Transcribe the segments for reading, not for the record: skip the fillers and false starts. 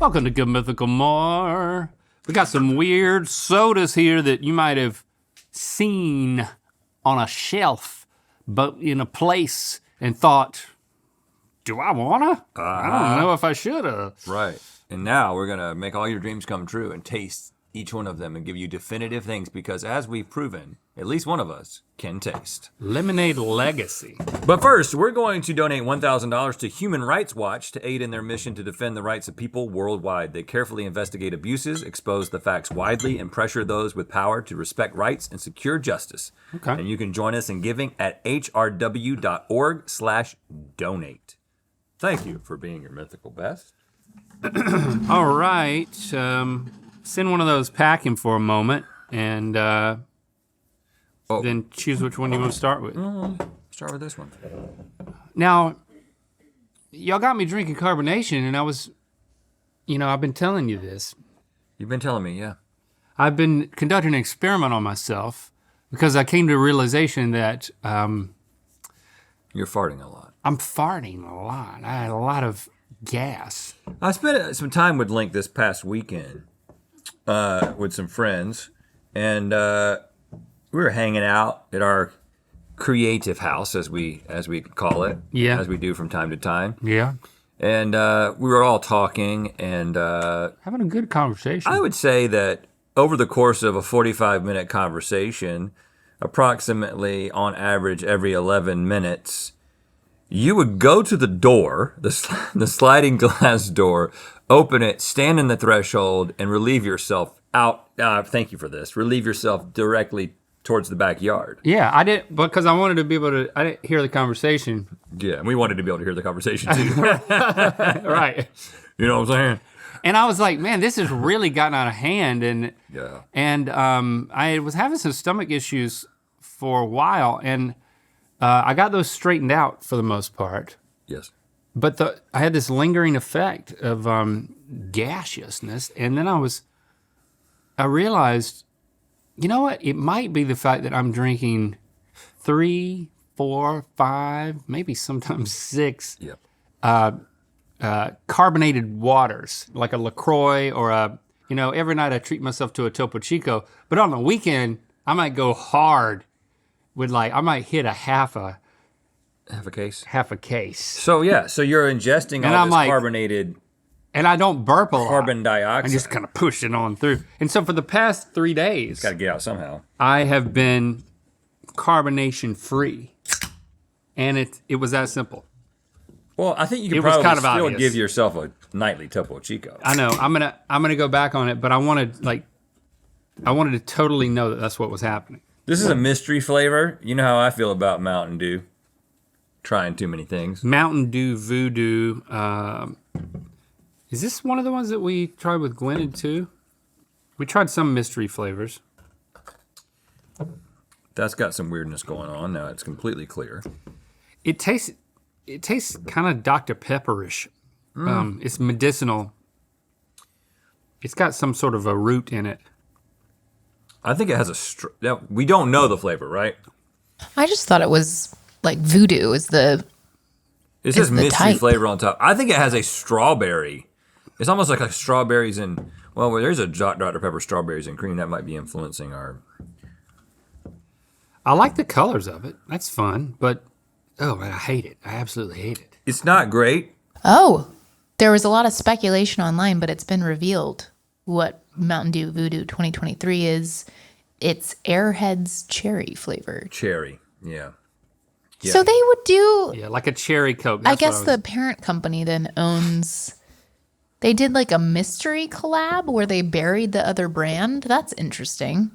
Welcome to Good Mythical More. We got some weird sodas here that you might have seen on a shelf, but in a place and thought, do I wanna? I don't know if I shoulda. Right. And now we're gonna make all your dreams come true and taste each one of them and give you definitive things because as we've proven, at least one of us can taste. Lemonade Legacy. But first, we're going to donate $1,000 to Human Rights Watch to aid in their mission to defend the rights of people worldwide. They carefully investigate abuses, expose the facts widely, and pressure those with power to respect rights and secure justice. Okay. And you can join us in giving at hrw.org/donate. Thank you for being your mythical best. All right. Send one of those packing for a moment and then choose which one you want to start with. Start with this one. Now, y'all got me drinking carbonation, and I was, I've been telling you this. You've been telling me, yeah. I've been conducting an experiment on myself because I came to a realization that You're farting a lot. I'm farting a lot. I had a lot of gas. I spent some time with Link this past weekend with some friends, and we were hanging out at our creative house, as we call it, Yeah. as we do from time to time. Yeah. And we were all talking, and Having a good conversation. I would say that over the course of a 45-minute conversation, approximately on average every 11 minutes, you would go to the door, the sliding glass door, open it, stand in the threshold, and relieve yourself out. Thank you for this. Relieve yourself directly towards the backyard. Yeah, I didn't, because I wanted to be able to, I didn't hear the conversation. Yeah, and we wanted to be able to hear the conversation too. Right. You know what I'm saying? And I was like, man, this has really gotten out of hand. Yeah. And I was having some stomach issues for a while, and I got those straightened out for the most part. Yes. But I had this lingering effect of gaseousness, and then I realized, you know what? It might be the fact that I'm drinking 3, 4, 5, maybe sometimes 6 Yep. carbonated waters, like a LaCroix or every night I treat myself to a Topo Chico, but on the weekend, I might go hard with I might hit a half a case. So yeah, so you're ingesting all this carbonated And I don't burp a lot. carbon dioxide. I just kind of push it on through. And so for the past 3 days, Got to get out somehow. I have been carbonation free. And it was that simple. Well, I think you It can was probably kind of still obvious. give yourself a nightly Topo Chico. I know. I'm gonna go back on it, but I wanted to totally know that that's what was happening. This is a mystery flavor. You know how I feel about Mountain Dew. Trying too many things. Mountain Dew Voodoo. Is this one of the ones that we tried with Glennon too? We tried some mystery flavors. That's got some weirdness going on. Now it's completely clear. It tastes kind of Dr. Pepperish. It's medicinal. It's got some sort of a root in it. I think it has now, we don't know the flavor, right? I just thought it was like voodoo is the. It says the mystery type. flavor on top. I think it has a strawberry. It's almost like strawberries and, well, there's a Dr. Pepper strawberries and cream that might be influencing our. I like the colors of it. That's fun, but oh man, I hate it. I absolutely hate it. It's not great. Oh, there was a lot of speculation online, but it's been revealed what Mountain Dew Voodoo 2023 is. It's Airhead's cherry flavor. Cherry, yeah. Yeah. So they would do. Yeah, like a cherry Coke. I That's guess what I the parent company then owns. They did like a mystery collab where they buried the other brand. That's interesting.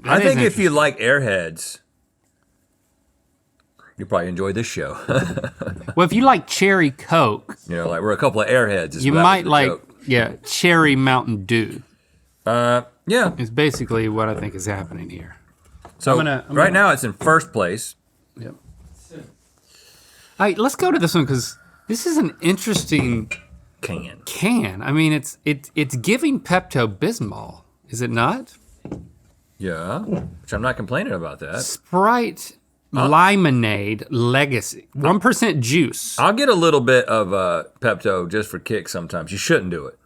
I think if you like Airheads, you'll probably enjoy this show. Well, if you like cherry Coke, Like we're a couple of Airheads. is you what that might was the like, joke. cherry Mountain Dew. Yeah. Is basically what I think is happening here. So I'm right gonna- now it's in first place. Yep. All right, let's go to this one because this is an interesting can. I mean, it's giving Pepto-Bismol, is it not? Yeah, which I'm not complaining about that. Sprite Limonade Legacy, 1% juice. I'll get a little bit of Pepto just for kicks sometimes. You shouldn't do it.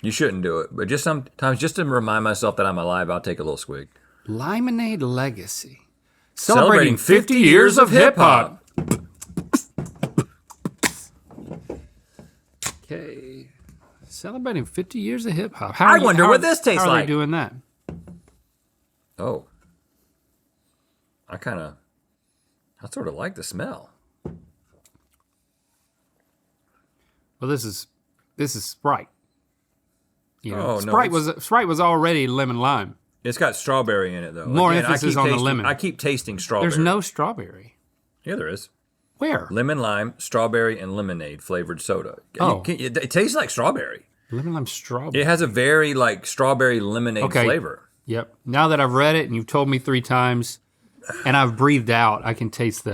You shouldn't do it, but just sometimes, just to remind myself that I'm alive, I'll take a little swig. Limonade Legacy. Celebrating 50 years of hip-hop. Okay. Celebrating 50 years of hip-hop. I wonder what this tastes like. How are like. they doing that? Oh. I sort of like the smell. Well, this is Sprite. You know, Oh, no, Sprite was already lemon lime. It's got strawberry in it, though. More emphasis on the lemon. I keep tasting strawberry. There's no strawberry. Yeah, there is. Where? Lemon, lime, strawberry, and lemonade flavored soda. Oh. It tastes like strawberry. Lemon lime strawberry. It has a very like strawberry lemonade flavor. Yep. Now that I've read it and you've told me 3 times and I've breathed out, I can taste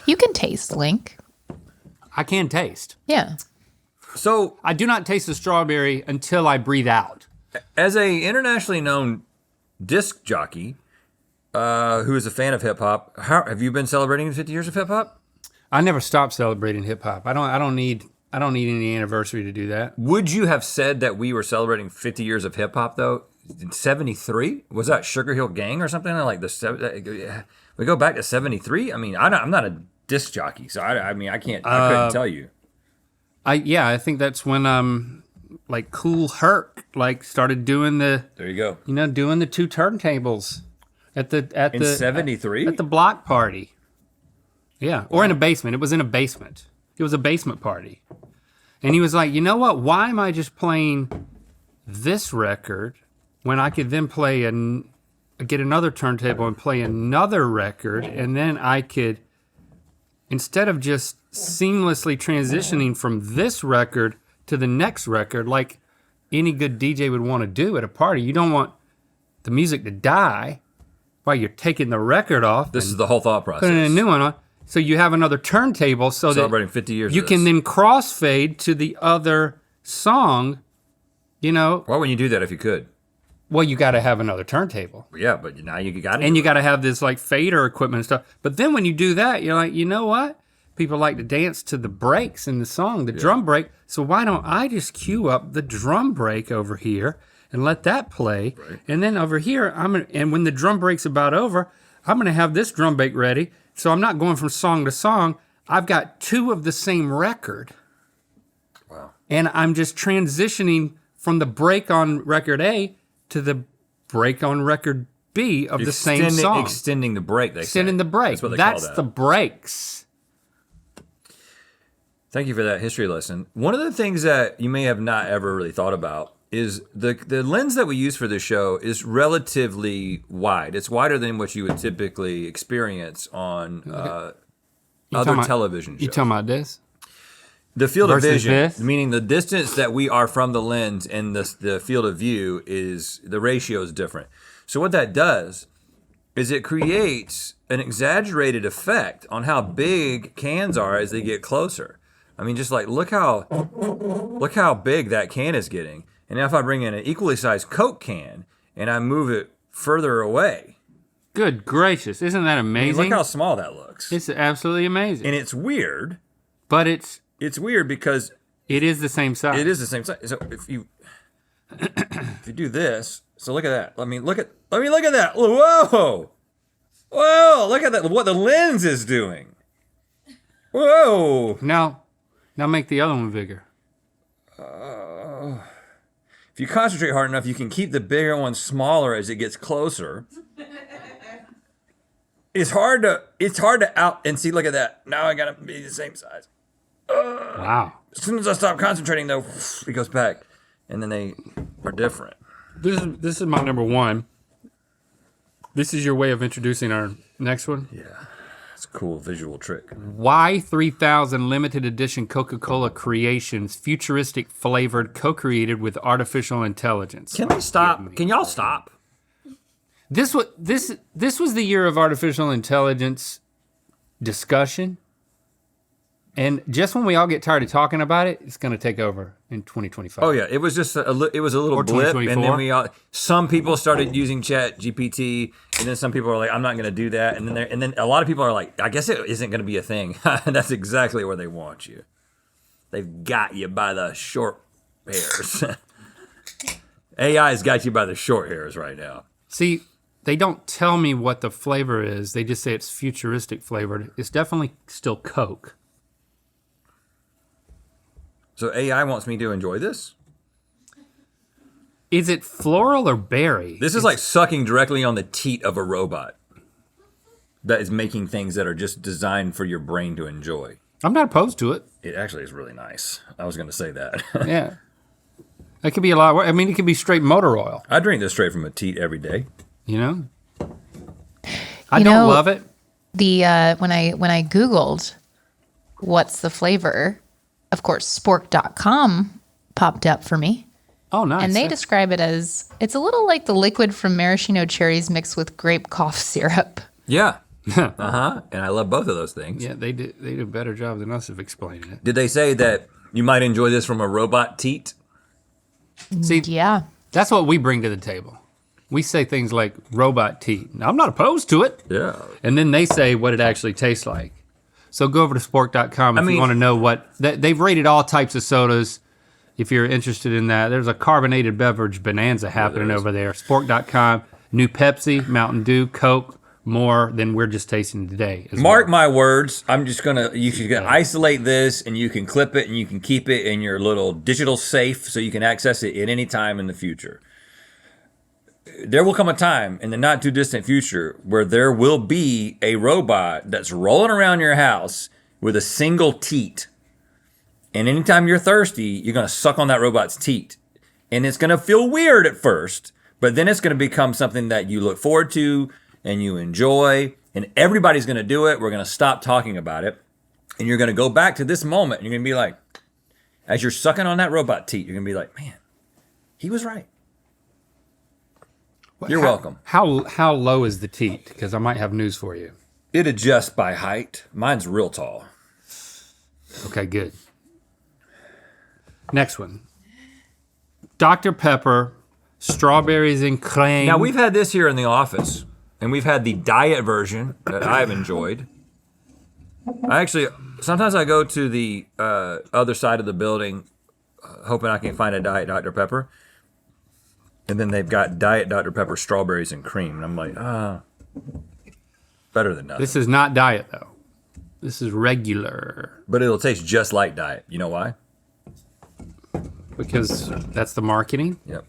You can taste, Link. I can taste. Yeah. So I do not taste the strawberry until I breathe out. as a internationally known disc jockey who is a fan of hip hop, how have you been celebrating the 50 years of hip hop? I never stopped celebrating hip hop. I don't need any anniversary to do that. Would you have said that we were celebrating 50 years of hip hop though? In 73? Was that Sugar Hill Gang or something like we go back to 73? I mean, I'm not a disc jockey, so I couldn't tell you. I think that's when like Cool Herc like started doing There you go. doing the 2 turntables In 73? at the block party. Yeah, or in a basement. It was in a basement. It was a basement party. And he was like, you know what? Why am I just playing this record when I could then get another turntable and play another record, and then I could, instead of just seamlessly transitioning from this record to the next record, like any good DJ would want to do at a party, you don't want the music to die while you're taking the record off. This is the whole thought process. Putting a new one on. So you have another turntable so Celebrating that 50 years you of can this. then crossfade to the other song, Why wouldn't you do that if you could? Well, you got to have another turntable. Yeah, but now you got it. And you got to have this like fader equipment and stuff. But then when you do that, you're like, you know what? People like to dance to the breaks in the song, the drum break. So why don't I just cue up the drum break over here and let that play? Right. And then over here, and when the drum break's about over, I'm going to have this drum break ready. So I'm not going from song to song. I've got 2 of the same record. Wow. And I'm just transitioning from the break on record A to the break on record B of the same song. Extending the break, Extending the break. That's what they That's call that. the breaks. Thank you for that history lesson. One of the things that you may have not ever really thought about is the lens that we use for this show is relatively wide. It's wider than what you would typically experience on other television shows. You talking about this? The field of versus vision, this? meaning the distance that we are from the lens and the field of view the ratio is different. So what that does is it creates an exaggerated effect on how big cans are as they get closer. I mean, just like look how big that can is getting. And now if I bring in an equally sized Coke can and I move it further away. Good gracious. Isn't that I mean, amazing? look how small that looks. It's absolutely amazing. And it's weird. But it's weird because it is the same size. it is the same size. So if you do this, so look at that. Let me look at that. Whoa. Whoa, look at that. What the lens is doing. Whoa. Now make the other one bigger. If you concentrate hard enough, you can keep the bigger one smaller as it gets closer. It's hard to out and see. Look at that. Now I gotta be the same size. Wow. As soon as I stop concentrating, though, it goes back, and then they are different. This is my number 1. This is your way of introducing our next one. Yeah, it's a cool visual trick. Y3000 limited edition Coca-Cola Creations, futuristic flavored, co-created with artificial intelligence. Can they stop? Can y'all stop? This was the year of artificial intelligence discussion. And just when we all get tired of talking about it, it's going to take over in 2025. Oh yeah, it was just a little Or blip, and 2024. then some people started using Chat GPT, and then some people are like, I'm not going to do that, and then a lot of people are like, I guess it isn't going to be a thing. And that's exactly where they want you. They've got you by the short hairs. AI's got you by the short hairs right now. See, they don't tell me what the flavor is. They just say it's futuristic flavored. It's definitely still Coke. So AI wants me to enjoy this? Is it floral or berry? This is like sucking directly on the teat of a robot that is making things that are just designed for your brain to enjoy. I'm not opposed to it. It actually is really nice. I was going to say that. Yeah. It could be a lot. I mean, it could be straight motor oil. I drink this straight from a teat every day. You know? I don't love it. The when I Googled what's the flavor, of course, spork.com popped up for me. Oh, nice. And they describe it as it's a little like the liquid from maraschino cherries mixed with grape cough syrup. Yeah. And I love both of those things. Yeah, they do a better job than us of explaining it. Did they say that you might enjoy this from a robot teat? See, Yeah. that's what we bring to the table. We say things like robot tea. Now, I'm not opposed to it. Yeah. And then they say what it actually tastes like. So go over to spork.com if you want to know what they've rated all types of sodas. If you're interested in that, there's a carbonated beverage bonanza happening over there. Spork.com, new Pepsi, Mountain Dew, Coke, more than we're just tasting today. Mark my words. I'm just you can isolate this and you can clip it and you can keep it in your little digital safe so you can access it at any time in the future. There will come a time in the not too distant future where there will be a robot that's rolling around your house with a single teat. And anytime you're thirsty, you're going to suck on that robot's teat. And it's going to feel weird at first, but then it's going to become something that you look forward to and you enjoy. And everybody's going to do it. We're going to stop talking about it. And you're going to go back to this moment. And you're going to be like, as you're sucking on that robot teat, you're going to be like, man, he was right. You're welcome. How low is the teat? Because I might have news for you. It adjusts by height. Mine's real tall. Okay, good. Next one. Dr. Pepper, strawberries and crème. Now, we've had this here in the office, and we've had the diet version that I've enjoyed. Sometimes I go to the other side of the building hoping I can find a diet Dr. Pepper. And then they've got diet Dr. Pepper strawberries and cream. And I'm like, better than nothing. This is not diet, though. This is regular. But it'll taste just like diet. You know why? Because that's the marketing? Yep.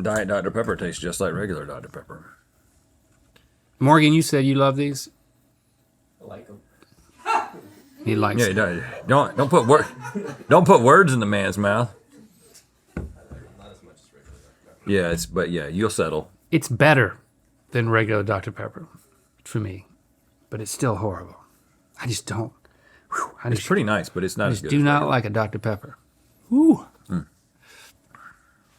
Diet Dr. Pepper tastes just like regular Dr. Pepper. Morgan, you said you love these? I like them. He likes Yeah, them. don't put words in the man's mouth. Not as much as regular Dr. Pepper. Yeah, you'll settle. It's better than regular Dr. Pepper for me, but it's still horrible. I just don't. It's pretty nice, but it's not as good. Do as not regular. like a Dr. Pepper. Ooh.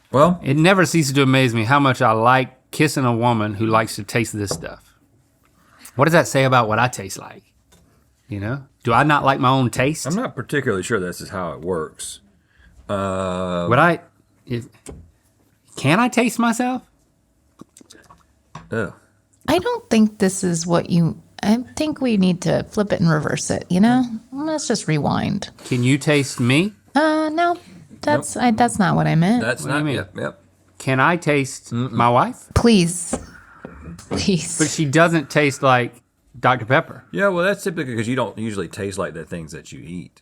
Well, It never ceases to amaze me how much I like kissing a woman who likes to taste this stuff. What does that say about what I taste like? You know? Do I not like my own taste? I'm not particularly sure this is how it works. Can I taste myself? Ugh. I don't think this is what you. I think we need to flip it and reverse it. You know, let's just rewind. Can you taste me? No, that's not what I meant. That's What do you not. mean? Yep. Can I taste my wife? Please. But she doesn't taste like Dr. Pepper. Yeah, well, that's typically because you don't usually taste like the things that you eat.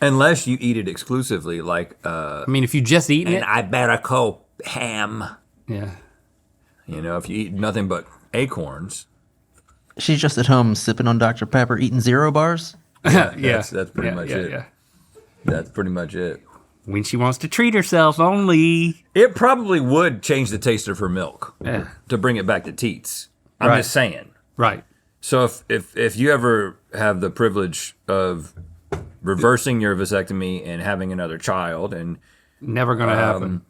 Unless you eat it exclusively, like I mean, if you just eaten it. Iberico ham. Yeah. You know, if you eat nothing but acorns. She's just at home sipping on Dr. Pepper, eating 0 bars. That's pretty much it. Yeah. That's pretty much it. When she wants to treat herself only. It probably would change the taste of her milk Yeah. to bring it back to teats. I'm Right. just saying. Right. So if you ever have the privilege of reversing your vasectomy and having another child, and Never going to happen.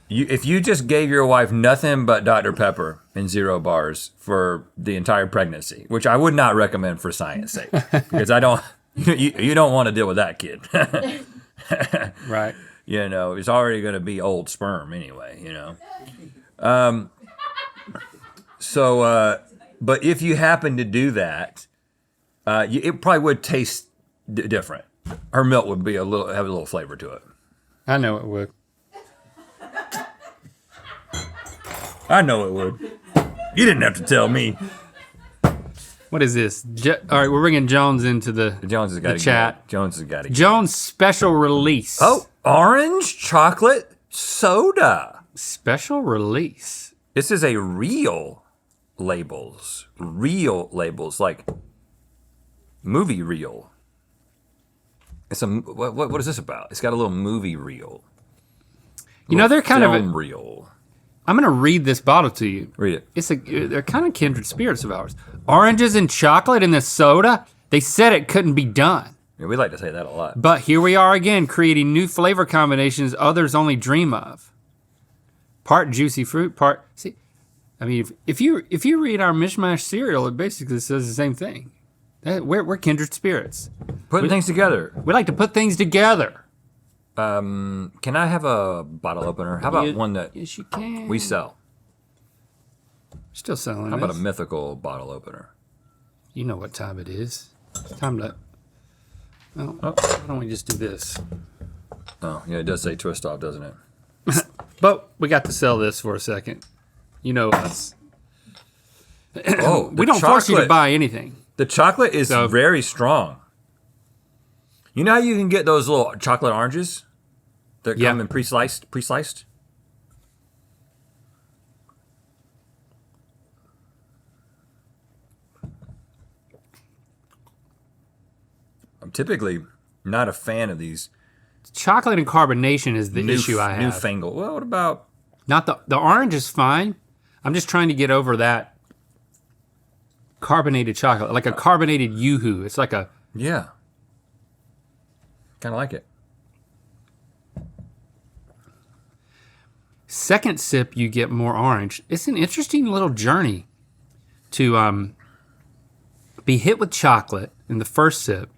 if you just gave your wife nothing but Dr. Pepper and 0 bars for the entire pregnancy, which I would not recommend for science sake, because I don't. You don't want to deal with that kid. Right. You know, it's already going to be old sperm anyway, you know. But if you happen to do that, it probably would taste different. Her milk would be have a little flavor to it. I know it would. I know it would. You didn't have to tell me. What is this? All right, we're bringing Jones into the Jones has got to chat. Jones has got to. Jones special release. Oh, orange chocolate soda. Special release. This is a real labels, like movie reel. It's a what is this about? It's got a little movie reel. You know, they're kind of film reel. I'm gonna read this bottle to you. Read it. They're kind of kindred spirits of ours. Oranges and chocolate in the soda. They said it couldn't be done. Yeah, we like to say that a lot. But here we are again, creating new flavor combinations others only dream of. Part juicy fruit, part see. I mean, if you read our mishmash cereal, it basically says the same thing. We're kindred spirits. Putting things together. We like to put things together. Can I have a bottle opener? How about one that Yes, you can. we sell? Still selling. How about a this. mythical bottle opener? You know what time it is. It's time to. Oh, why don't we just do this? Oh, yeah, it does say twist off, doesn't it? But we got to sell this for a second. You know us. Oh, We don't force you to buy anything. The chocolate is So- very strong. You know how you can get those little chocolate oranges that Yeah. come in pre-sliced? I'm typically not a fan of these Chocolate and carbonation is the issue I have. newfangled. Well, what about Not the orange is fine. I'm just trying to get over that carbonated chocolate, like a carbonated yoo-hoo. It's like a yeah? Kind of like it. second sip. You get more orange. It's an interesting little journey to be hit with chocolate in the first sip,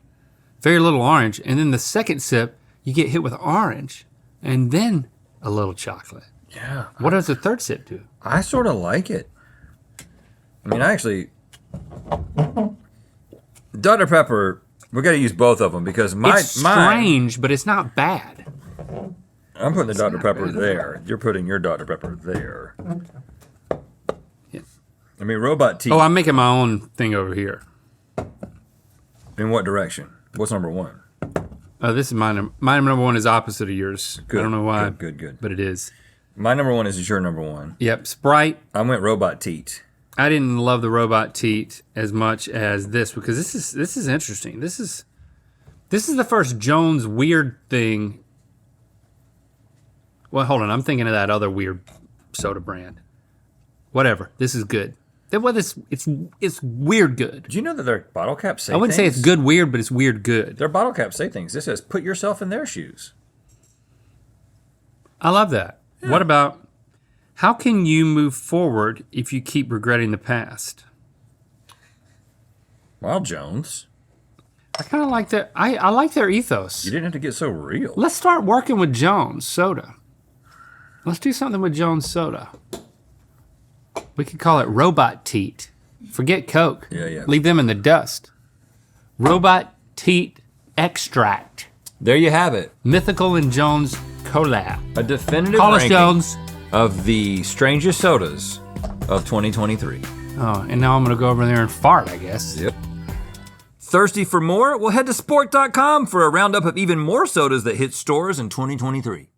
very little orange, and then the second sip you get hit with orange, and then a little chocolate. Yeah. What does the third sip do? I sort of like it. I mean, Dr. Pepper, we're going to use both of them because mine, It's strange, but it's not bad. I'm putting the Dr. Pepper there. You're putting your Dr. Pepper there. Yeah. I mean, robot tea. Oh, I'm making my own thing over here. In what direction? What's number one? This is mine. My number one is opposite of yours. Good, I don't know why. good. But it is. My number one is your number one. Yep, Sprite. I went robot teat. I didn't love the robot teat as much as this because this is interesting. This is the first Jones weird thing. Well, hold on. I'm thinking of that other weird soda brand. Whatever. This is good. It's weird good. Do you know that their bottle caps say I wouldn't say it's good weird, but it's weird good. Their bottle caps say things. This says, put yourself in their shoes. I love that. Yeah. What about how can you move forward if you keep regretting the past? Well, Jones, I kind of like that. I like their ethos. you didn't have to get so real. Let's start working with Jones Soda. Let's do something with Jones Soda. We could call it Robot Teat. Forget Coke. Yeah. Leave them in the dust. Robot Teat Extract. There you have it. Mythical and Jones collab. A definitive Call us ranking Jones. of the strangest sodas of 2023. Oh, and now I'm gonna go over there and fart, I guess. Yep. Thirsty for more? Well, head to sport.com for a roundup of even more sodas that hit stores in 2023.